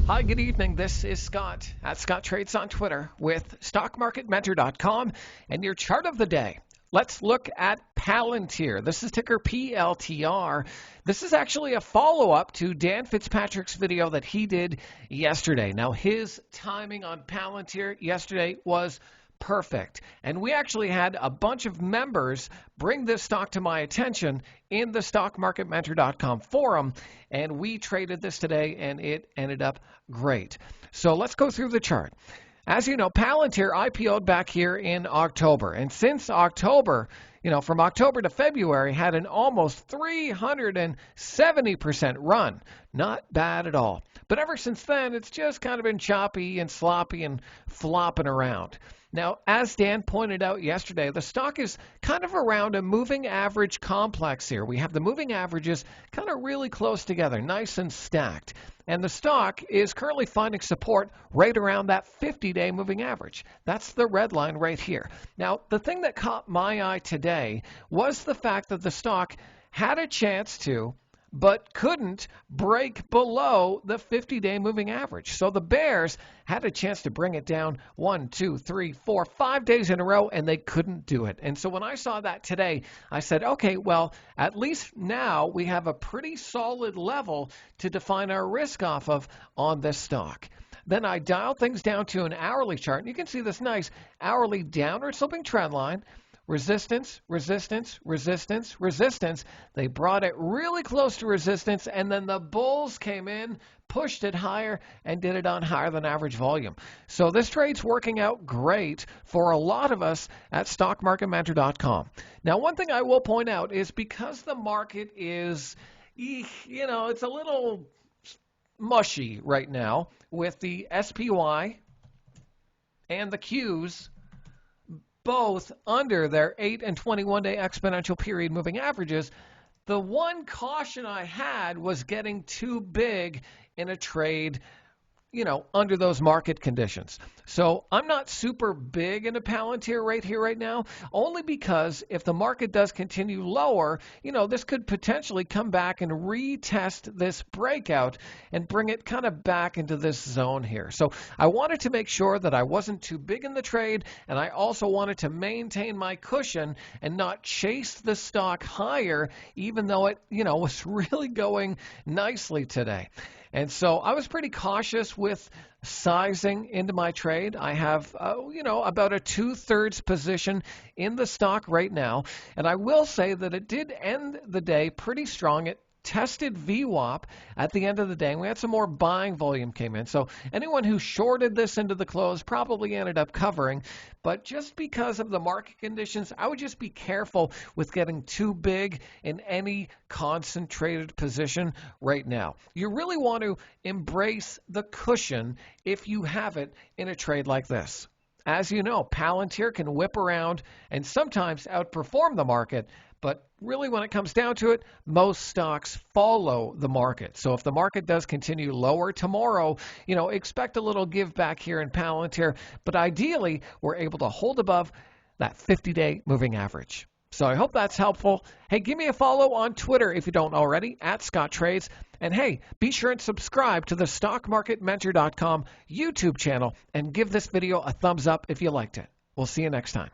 Hi, good evening. This is Scott at Scott Trades on Twitter with StockMarketMentor.com and your chart of the day. Let's look at Palantir. This is ticker PLTR. This is actually a follow-up to Dan Fitzpatrick's video that he did yesterday. Now, his timing on Palantir yesterday was perfect. And we actually had a bunch of members bring this stock to my attention in the StockMarketMentor.com forum, and we traded this today, and it ended up great. So let's go through the chart. As you know, Palantir IPO'd back here in October, and since October, from October to February, had an almost 370% run. Not bad at all. But ever since then, it's just kind of been choppy and sloppy and flopping around. Now, as Dan pointed out yesterday, the stock is kind of around a moving average complex here. We have the moving averages kind of really close together, nice and stacked. And the stock is currently finding support right around that 50-day moving average. That's the red line right here. Now, the thing that caught my eye today was the fact that the stock had a chance to, but couldn't break below the 50-day moving average. So the bears had a chance to bring it down 1, 2, 3, 4, 5 days in a row, and they couldn't do it. And so when I saw that today, I said, okay, well, at least now we have a pretty solid level to define our risk off of on this stock. Then I dialed things down to an hourly chart, and you can see this nice hourly downward sloping trend line. Resistance, resistance, resistance, resistance. They brought it really close to resistance, and then the bulls came in, pushed it higher, and did it on higher than average volume. So this trade's working out great for a lot of us at StockMarketMentor.com. Now, one thing I will point out is because the market is, it's a little mushy right now with the SPY and the Qs both under their 8 and 21-day exponential period moving averages. The one caution I had was getting too big in a trade, under those market conditions. So I'm not super big into Palantir right here, right now, only because if the market does continue lower, this could potentially come back and retest this breakout and bring it kind of back into this zone here. So I wanted to make sure that I wasn't too big in the trade, and I also wanted to maintain my cushion and not chase the stock higher, even though it, was really going nicely today. And so I was pretty cautious with sizing into my trade. I have, about a 2/3 position in the stock right now. And I will say that it did end the day pretty strong. It tested VWAP at the end of the day, and we had some more buying volume came in. So anyone who shorted this into the close probably ended up covering. But just because of the market conditions, I would just be careful with getting too big in any concentrated position right now. You really want to embrace the cushion if you have it in a trade like this. As you know, Palantir can whip around and sometimes outperform the market, but really when it comes down to it, most stocks follow the market. So if the market does continue lower tomorrow, expect a little give back here in Palantir, but ideally we're able to hold above that 50-day moving average. So I hope that's helpful. Hey, give me a follow on Twitter if you don't already, at Scott Trades. And hey, be sure and subscribe to the StockMarketMentor.com YouTube channel and give this video a thumbs up if you liked it. We'll see you next time.